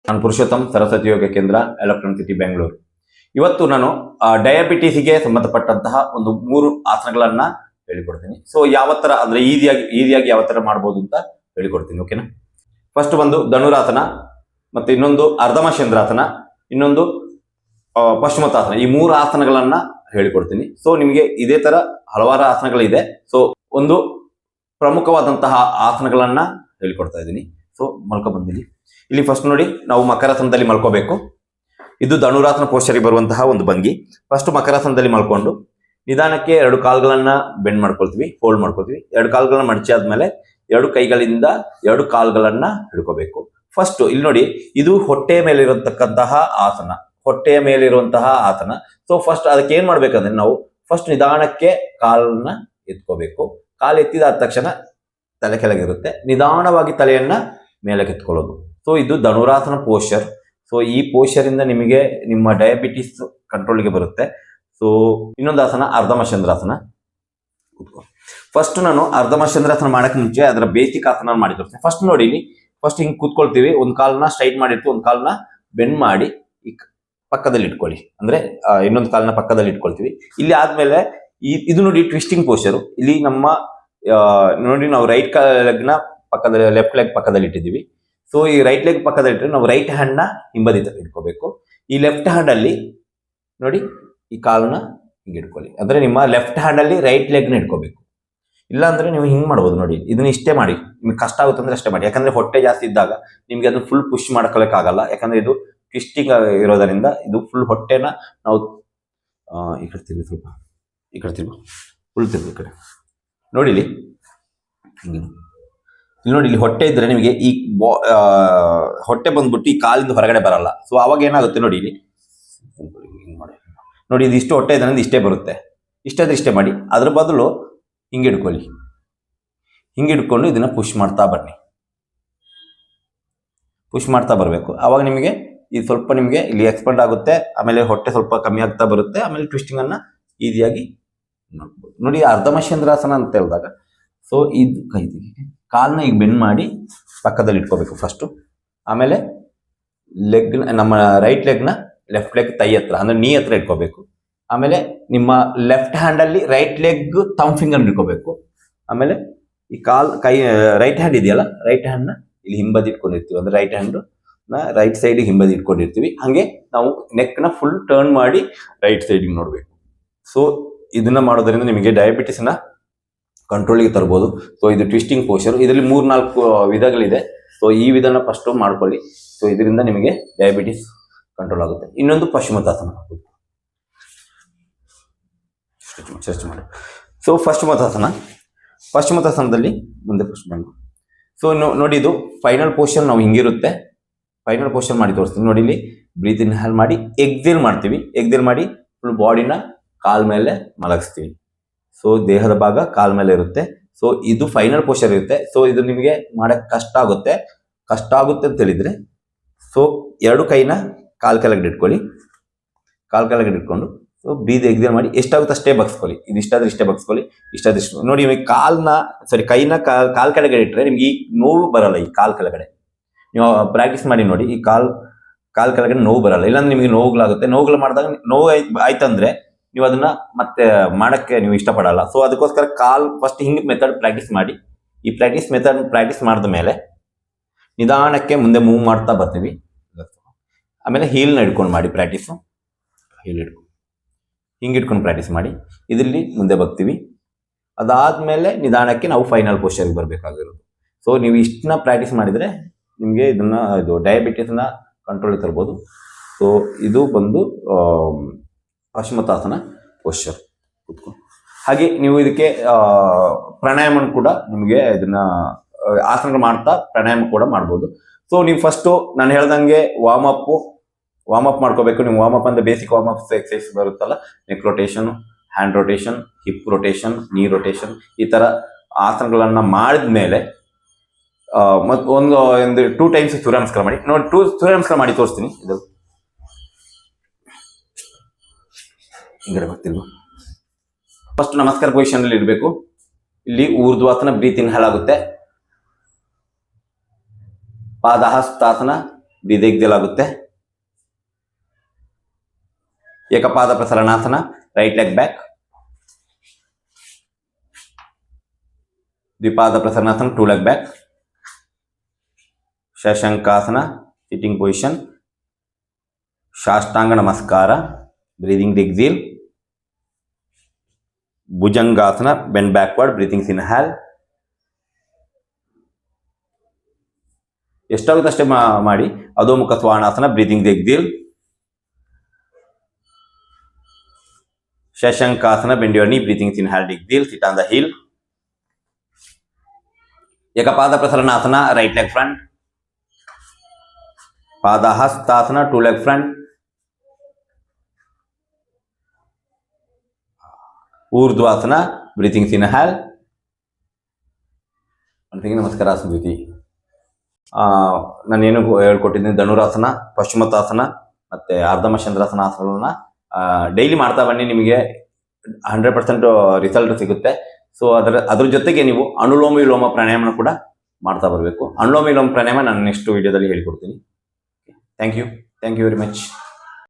ನಾನು ಪುರುಷೋತ್ತಮ್ ಸರಸ್ವತಿ ಯೋಗ ಕೇಂದ್ರ electronic city Bengaluru. ಇವತ್ತು ನಾನು ಡಯಾಬಿಟೀಸ್ಗೆ ಸಂಬಂಧಪಟ್ಟಂತಹ ಒಂದು 3 ಆಸನಗಳನ್ನ ಹೇಳಿಕೊಡ್ತೀನಿ. ಸೊ ಯಾವ ತರ ಅಂದ್ರೆ ಈಸಿಯಾಗಿ ಯಾವ ತರ ಮಾಡ್ಬೋದು ಅಂತ ಹೇಳಿಕೊಡ್ತೀನಿ. ಓಕೆನಾ? ಫಸ್ಟ್ ಬಂದು ಧನುರಾಸನ, ಮತ್ತೆ ಇನ್ನೊಂದು ಅರ್ಧಮಚಂದ್ರಾಸನ, ಇನ್ನೊಂದು ಪಶ್ಚಿಮೋತ್ತಾಸನ. ಈ 3 ಆಸನಗಳನ್ನ ಹೇಳಿಕೊಡ್ತೀನಿ. ಸೊ ನಿಮಗೆ ಇದೇ ತರ ಹಲವಾರು ಆಸನಗಳಿದೆ. ಸೊ ಒಂದು ಪ್ರಮುಖವಾದಂತಹ ಆಸನಗಳನ್ನ ಹೇಳಿಕೊಡ್ತಾ ಇದ್ದೀನಿ. ಸೊ ಮಲ್ಕೊ ಬಂದಿಲ್ಲಿ. ಇಲ್ಲಿ ಫಸ್ಟ್ ನೋಡಿ, ನಾವು ಮಕರಾಸನದಲ್ಲಿ ಮಲ್ಕೋಬೇಕು. ಇದು ಧನುರಾಸನ ಪೋಸ್ಚರಿಗೆ ಬರುವಂತಹ ಒಂದು ಭಂಗಿ. ಫಸ್ಟ್ ಮಕರಾಸನದಲ್ಲಿ ಮಲ್ಕೊಂಡು ನಿಧಾನಕ್ಕೆ 2 ಕಾಲುಗಳನ್ನ ಬೆಂಡ್ ಮಾಡ್ಕೊಳ್ತೀವಿ, ಫೋಲ್ಡ್ ಮಾಡ್ಕೊಳ್ತೀವಿ. 2 ಕಾಲುಗಳನ್ನ ಮಡಚಿ ಆದ್ಮೇಲೆ 2 ಕೈಗಳಿಂದ 2 ಕಾಲುಗಳನ್ನ ಹಿಡ್ಕೋಬೇಕು. ಫಸ್ಟ್ ಇಲ್ಲಿ ನೋಡಿ, ಇದು ಹೊಟ್ಟೆಯ ಮೇಲೆ ಇರತಕ್ಕಂತಹ ಆಸನ, ಹೊಟ್ಟೆಯ ಮೇಲಿರುವಂತಹ ಆಸನ. ಸೊ ಫಸ್ಟ್ ಅದಕ್ಕೆ ಏನ್ ಮಾಡ್ಬೇಕಂದ್ರೆ, ನಾವು ಫಸ್ಟ್ ನಿಧಾನಕ್ಕೆ ಕಾಲನ್ನ ಎತ್ಕೋಬೇಕು. ಕಾಲು ಎತ್ತಿದ ತಕ್ಷಣ ತಲೆ ಕೆಳಗಿರುತ್ತೆ, ನಿಧಾನವಾಗಿ ತಲೆಯನ್ನ ಮೇಲಕ್ಕೆ ಎತ್ಕೊಳ್ಳೋದು. ಸೊ ಇದು ಧನುರಾಸನ ಪೋಸ್ಚರ್. ಸೊ ಈ ಪೋಸ್ಚರ್ ಇಂದ ನಿಮಗೆ ನಿಮ್ಮ ಡಯಾಬಿಟಿಸ್ ಕಂಟ್ರೋಲ್ಗೆ ಬರುತ್ತೆ. ಸೊ ಇನ್ನೊಂದು ಆಸನ ಅರ್ಧಮಚಂದ್ರಾಸನ. ಫಸ್ಟ್ ನಾನು ಅರ್ಧಮಚಂದ್ರಾಸನ ಮಾಡಕ್ಕೆ ಮುಂಚೆ ಅದರ ಬೇಸಿಕ್ ಆಸನ ಮಾಡಿ ತೋರಿಸ್ತೇನೆ. ಫಸ್ಟ್ ನೋಡಿ, ಫಸ್ಟ್ ಹಿಂಗ್ ಕೂತ್ಕೊಳ್ತೀವಿ, ಒಂದ್ ಕಾಲನ್ನ ಸ್ಟ್ರೈಟ್ ಮಾಡಿರ್ತೀವಿ, ಒಂದ್ ಕಾಲನ್ನ ಬೆಂಡ್ ಮಾಡಿ ಈ ಪಕ್ಕದಲ್ಲಿ ಇಟ್ಕೊಳ್ಳಿ. ಅಂದ್ರೆ ಇನ್ನೊಂದು ಕಾಲನ್ನ ಪಕ್ಕದಲ್ಲಿ ಇಟ್ಕೊಳ್ತೀವಿ. ಇಲ್ಲಿ ಆದ್ಮೇಲೆ ಇದು ನೋಡಿ ಟ್ವಿಸ್ಟಿಂಗ್ ಪೋಸ್ಚರ್. ಇಲ್ಲಿ ನಮ್ಮ ನೋಡಿ, ನಾವು ರೈಟ್ ಲೆಗ್ನ ಪಕ್ಕದಲ್ಲಿ, ಲೆಫ್ಟ್ ಲೆಗ್ ಪಕ್ಕದಲ್ಲಿ ಇಟ್ಟಿದ್ದೀವಿ. ಸೊ ಈ ರೈಟ್ ಲೆಗ್ ಪಕ್ಕದಲ್ಲಿ ಇಟ್ಟರೆ ನಾವು ರೈಟ್ ಹ್ಯಾಂಡ್ ನ ಹಿಂಬದಿ ಇಟ್ಕೋಬೇಕು. ಈ ಲೆಫ್ಟ್ ಹ್ಯಾಂಡ್ ಅಲ್ಲಿ ನೋಡಿ, ಈ ಕಾಲನ್ನ ಹಿಂಗೆ ಇಟ್ಕೊಳ್ಳಿ. ಅಂದ್ರೆ ನಿಮ್ಮ ಲೆಫ್ಟ್ ಹ್ಯಾಂಡ್ ಅಲ್ಲಿ ರೈಟ್ ಲೆಗ್ ನ ಇಟ್ಕೋಬೇಕು. ಇಲ್ಲ ಅಂದ್ರೆ ನೀವು ಹಿಂಗ್ ಮಾಡ್ಬೋದು. ನೋಡಿ, ಇದನ್ನ ಇಷ್ಟೇ ಮಾಡಿ. ನಿಮ್ಗೆ ಕಷ್ಟ ಆಗುತ್ತೆ ಅಂದ್ರೆ ಅಷ್ಟೇ ಮಾಡಿ. ಯಾಕಂದ್ರೆ ಹೊಟ್ಟೆ ಜಾಸ್ತಿ ಇದ್ದಾಗ ನಿಮ್ಗೆ ಅದನ್ನ ಫುಲ್ ಪುಷ್ ಮಾಡ್ಕೊಳಕ್ಕಾಗಲ್ಲ. ಯಾಕಂದ್ರೆ ಇದು ಟ್ವಿಸ್ಟಿಂಗ್ ಇರೋದರಿಂದ ಇದು ಫುಲ್ ಹೊಟ್ಟೆನ ನಾವು ಈ ಕಡೆ ತಿರ್ಗಿ, ಸ್ವಲ್ಪ ಈ ಕಡೆ ತಿರ್ಗು, ಫುಲ್ ತಿರ್ಗು ಈ ಕಡೆ. ನೋಡಿ ಇಲ್ಲಿ ಹಿಂಗೆ ನೋಡಿ, ಇಲ್ಲಿ ಹೊಟ್ಟೆ ಇದ್ರೆ ನಿಮಗೆ ಈ ಹೊಟ್ಟೆ ಬಂದ್ಬಿಟ್ಟು ಈ ಕಾಲಿಂದ ಹೊರಗಡೆ ಬರಲ್ಲ. ಸೊ ಅವಾಗ ಏನಾಗುತ್ತೆ ನೋಡಿ, ಇಲ್ಲಿ ನೋಡಿ, ಇದು ಇಷ್ಟು ಹೊಟ್ಟೆ ಇದೆ, ಇಷ್ಟೇ ಬರುತ್ತೆ. ಇಷ್ಟೇ ಮಾಡಿ. ಅದ್ರ ಬದಲು ಹಿಂಗೆ ಇಟ್ಕೊಳ್ಳಿ. ಹಿಂಗೆ ಇಟ್ಕೊಂಡು ಇದನ್ನ ಪುಷ್ ಮಾಡ್ತಾ ಬನ್ನಿ. ಪುಷ್ ಮಾಡ್ತಾ ಬರಬೇಕು. ಅವಾಗ ನಿಮಗೆ ಇದು ಸ್ವಲ್ಪ ನಿಮಗೆ ಇಲ್ಲಿ ಎಕ್ಸ್ಪೆಂಡ್ ಆಗುತ್ತೆ. ಆಮೇಲೆ ಹೊಟ್ಟೆ ಸ್ವಲ್ಪ ಕಮ್ಮಿ ಆಗ್ತಾ ಬರುತ್ತೆ. ಆಮೇಲೆ ಟ್ವಿಸ್ಟಿಂಗ್ ಅನ್ನ ಈಸಿಯಾಗಿ ಮಾಡ್ಬೋದು. ನೋಡಿ, ಅರ್ಧಮಚಂದ್ರಾಸನ ಅಂತ ಹೇಳಿದಾಗ, ಸೊ ಇದು ಕೈ ಕಾಲನ್ನ ಈಗ ಬೆಂಡ್ ಮಾಡಿ ಪಕ್ಕದಲ್ಲಿ ಇಟ್ಕೋಬೇಕು ಫಸ್ಟ್. ಆಮೇಲೆ ಲೆಗ್, ನಮ್ಮ ರೈಟ್ ಲೆಗ್ನ ಲೆಫ್ಟ್ ಲೆಗ್ ತೈ ಹತ್ರ, ಅಂದ್ರೆ ನೀ ಹತ್ರ ಇಟ್ಕೋಬೇಕು. ಆಮೇಲೆ ನಿಮ್ಮ ಲೆಫ್ಟ್ ಹ್ಯಾಂಡ್ ಅಲ್ಲಿ ರೈಟ್ ಲೆಗ್ ಥಂಬ್ ಫಿಂಗರ್ ಇಟ್ಕೋಬೇಕು. ಆಮೇಲೆ ಈ ಕೈ ರೈಟ್ ಹ್ಯಾಂಡ್ ಇದೆಯಲ್ಲ, ರೈಟ್ ಹ್ಯಾಂಡ್ ನ ಇಲ್ಲಿ ಹಿಂಬದಿ ಇಟ್ಕೊಂಡಿರ್ತೀವಿ. ಅಂದ್ರೆ ರೈಟ್ ಹ್ಯಾಂಡ್ ನ ರೈಟ್ ಸೈಡ್ ಹಿಂಬದಿ ಇಟ್ಕೊಂಡಿರ್ತೀವಿ. ಹಂಗೆ ನಾವು ನೆಕ್ ನ ಫುಲ್ ಟರ್ನ್ ಮಾಡಿ ರೈಟ್ ಸೈಡ್ ನೋಡ್ಬೇಕು. ಸೊ ಇದನ್ನ ಮಾಡೋದ್ರಿಂದ ನಿಮಗೆ ಡಯಾಬಿಟಿಸ್ ನ ಕಂಟ್ರೋಲಿಗೆ ತರ್ಬೋದು. ಸೊ ಇದು ಟ್ವಿಸ್ಟಿಂಗ್ ಪೋಸ್ಚರ್. ಇದರಲ್ಲಿ 3-4 ವಿಧಗಳಿದೆ. ಸೊ ಈ ವಿಧಾನ ಫಸ್ಟ್ ಮಾಡ್ಕೊಳ್ಳಿ. ಸೊ ಇದರಿಂದ ನಿಮಗೆ ಡಯಾಬಿಟಿಸ್ ಕಂಟ್ರೋಲ್ ಆಗುತ್ತೆ. ಇನ್ನೊಂದು ಪಶ್ಚಿಮೋತ್ತಾಸನ. ಮಾಡಿ. ಸೊ ಪಶ್ಚಿಮೋತ್ತಾಸನದಲ್ಲಿ ಮುಂದೆ ಫಸ್ಟ್ ಬಂದು, ಸೊ ನೋಡಿ, ಇದು ಫೈನಲ್ ಪೋಸ್ಚರ್ ನಾವು ಹಿಂಗಿರುತ್ತೆ. ಫೈನಲ್ ಪೋಸ್ಚರ್ ಮಾಡಿ ತೋರಿಸ್ತೀನಿ. ನೋಡಿ, ಇಲ್ಲಿ ಬ್ರೀತ್ ಇನ್ಹೇಲ್ ಮಾಡಿ ಎಕ್ಸೇಲ್ ಮಾಡ್ತೀವಿ. ಎಕ್ಸೇಲ್ ಮಾಡಿ ಫುಲ್ ಬಾಡಿನ ಕಾಲ್ ಮೇಲೆ ಮಲಗಿಸ್ತೀವಿ. ಸೊ ದೇಹದ ಭಾಗ ಕಾಲ್ ಮೇಲೆ ಇರುತ್ತೆ. ಸೊ ಇದು ಫೈನಲ್ ಪೋಸ್ಚರ್ ಇರುತ್ತೆ. ಸೊ ಇದು ನಿಮಗೆ ಮಾಡಕ್ ಕಷ್ಟ ಆಗುತ್ತೆ ಅಂತ ಹೇಳಿದ್ರೆ, ಸೊ 2 ಕೈನ ಕಾಲ್ ಕೆಳಗಡೆ ಇಟ್ಕೊಳ್ಳಿ. ಕಾಲ್ ಕೆಳಗಡೆ ಇಟ್ಕೊಂಡು ಸೊ ಬ್ರೀತ್ ಎಕ್ಸೇಲ್ ಮಾಡಿ ಎಷ್ಟಾಗುತ್ತೆ ಅಷ್ಟೇ ಬಗ್ಸ್ಕೊಳ್ಳಿ. ಇದು ಇಷ್ಟಾದ್ರೆ ಇಷ್ಟೇ ಬಗ್ಸ್ಕೊಳ್ಳಿ, ಇಷ್ಟಾದ್ರೆ ಇಷ್ಟು. ನೋಡಿ, ನಿಮಗೆ ಕೈನ ಕಾಲ್ ಕೆಳಗಡೆ ಇಟ್ಟರೆ ನಿಮ್ಗೆ ಈ ನೋವು ಬರಲ್ಲ. ಈ ಕಾಲ್ ಕೆಳಗಡೆ ನೀವು ಪ್ರಾಕ್ಟೀಸ್ ಮಾಡಿ ನೋಡಿ. ಈ ಕಾಲ್ ಕೆಳಗಡೆ ನೋವು ಬರಲ್ಲ. ಇಲ್ಲಾಂದ್ರೆ ನಿಮಗೆ ನೋವುಗಳಾಗುತ್ತೆ. ನೋವುಗಳು ಮಾಡಿದಾಗ ನೋವು ಆಯ್ತಂದ್ರೆ ನೀವು ಅದನ್ನ ಮತ್ತೆ ಮಾಡಕ್ಕೆ ನೀವು ಇಷ್ಟಪಡಲ್ಲ. ಸೊ ಅದಕ್ಕೋಸ್ಕರ ಫಸ್ಟ್ ಹಿಂಗ್ ಮೆಥಡ್ ಪ್ರಾಕ್ಟೀಸ್ ಮಾಡಿ. ಈ ಮೆಥಡ್ ಪ್ರಾಕ್ಟೀಸ್ ಮಾಡಿದ ಮೇಲೆ ನಿಧಾನಕ್ಕೆ ಮುಂದೆ ಮೂವ್ ಮಾಡ್ತಾ ಬರ್ತೀವಿ. ಆಮೇಲೆ ಹೀಲ್ನ ಹಿಡ್ಕೊಂಡು ಮಾಡಿ ಪ್ರಾಕ್ಟೀಸು. ಹೀಲ್ ಹಿಡ್ಕೊಂಡು ಹಿಂಗೆ ಇಟ್ಕೊಂಡು ಪ್ರಾಕ್ಟೀಸ್ ಮಾಡಿ. ಇದರಲ್ಲಿ ಮುಂದೆ ಬರ್ತೀವಿ. ಅದಾದ್ಮೇಲೆ ನಿಧಾನಕ್ಕೆ ನಾವು ಫೈನಲ್ ಪೋಸ್ಚರ್ಗೆ ಬರಬೇಕಾಗಿರೋದು. ಸೊ ನೀವು ಇಷ್ಟನ್ನ ಪ್ರಾಕ್ಟೀಸ್ ಮಾಡಿದ್ರೆ ನಿಮಗೆ ಇದು ಡಯಾಬಿಟಿಸ್ನ ಕಂಟ್ರೋಲ್ ತರ್ಬೋದು. ಸೊ ಇದು ಬಂದು ಪಶ್ಚಿಮೋತ್ತಾಸನ ಪೋಸ್ಚರ್. ಕೂತ್ಕೊಂಡು ಹಾಗೆ ನೀವು ಇದಕ್ಕೆ ಪ್ರಾಣಾಯಾಮ ಕೂಡ ನಿಮಗೆ ಇದನ್ನ ಆಸನಗಳು ಮಾಡ್ತಾ ಪ್ರಾಣಾಯಾಮ ಕೂಡ ಮಾಡ್ಬೋದು. ಸೊ ನೀವು ಫಸ್ಟು ನಾನು ಹೇಳ್ದಂಗೆ ವಾರ್ಮ್ ಅಪ್ ಮಾಡ್ಕೋಬೇಕು. ನೀವು ವಾರ್ಮ್ ಅಪ್ ಅಂದ್ರೆ ಬೇಸಿಕ್ ವಾರ್ಮ್ ಅಪ್ ಎಕ್ಸರ್ಸೈಸ್ ಬರುತ್ತಲ್ಲ, neck rotation, hand rotation, hip rotation, ನೀ ರೊಟೇಷನ್, ಈ ತರ ಆಸನಗಳನ್ನ ಮಾಡಿದ್ಮೇಲೆ ಒಂದು 2 ಟೈಮ್ಸ್ ಸೂರ್ಯ ನಮಸ್ಕಾರ ಮಾಡಿ. ನೋಡಿ, 2 ಸೂರ್ಯ ನಮಸ್ಕಾರ ಮಾಡಿ ತೋರಿಸ್ತೀನಿ. ಇದು ಹಿಂಗಡೆ ಬರ್ತಿಲ್ವ. ಫಸ್ಟ್ ನಮಸ್ಕಾರ ಪೊಸಿಷನ್ ಅಲ್ಲಿ ಇರಬೇಕು. ಇಲ್ಲಿ ಊರ್ಧ್ವಾಸನ ಬ್ರೀತ್ ಇನ್ಹೇಲ್ ಆಗುತ್ತೆ. ಪಾದಹಸ್ತಾಸನ ಬ್ರೀತ್ ಎಕ್ಸೇಲ್ ಆಗುತ್ತೆ. Ekapada Prasaranasana, right leg back. Dwipada Prasaranasana, 2 leg back. Shashankasana, sitting position. Sashtanga Namaskara, breathing exhale. Bhujangasana, bend backward, breathing inhale. ಎಷ್ಟಾಗುತ್ತೆ ಅಷ್ಟೇ ಮಾಡಿ. Adho Mukha Svanasana, breathing exhale. Shashankasana, bend your knee, breathing inhale, exhale, sit on the heel. Ekapada Prasaranasana, right leg front. Padahastasana, 2 leg front. Urdhvasana, breathing inhale. ನಮಸ್ಕಾರ ಸ್ಮೃತಿ. ನಾನೇನು ಹೇಳ್ಕೊಟ್ಟಿದ್ದೀನಿ, ಧನುರಾಸನ, ಪಶ್ಚಿಮೋತ್ತಾಸನ ಮತ್ತು ಅರ್ಧಮಚಂದ್ರಾಸನ ಆಸನಗಳನ್ನ daily ಮಾಡ್ತಾ ಬನ್ನಿ. ನಿಮಗೆ 100% result ಸಿಗುತ್ತೆ. ಸೊ ಅದ್ರ ಜೊತೆಗೆ ನೀವು ಅನುಲೋಮ ವಿಲೋಮ ಪ್ರಾಣಾಯಾಮ ಕೂಡ ಮಾಡ್ತಾ ಬರಬೇಕು. ಅನುಲೋಮ ವಿಲೋಮ ಪ್ರಾಣಾಯಾಮ ನಾನು ನೆಕ್ಸ್ಟ್ ವಿಡಿಯೋದಲ್ಲಿ ಹೇಳ್ಕೊಡ್ತೀನಿ. Thank you very much.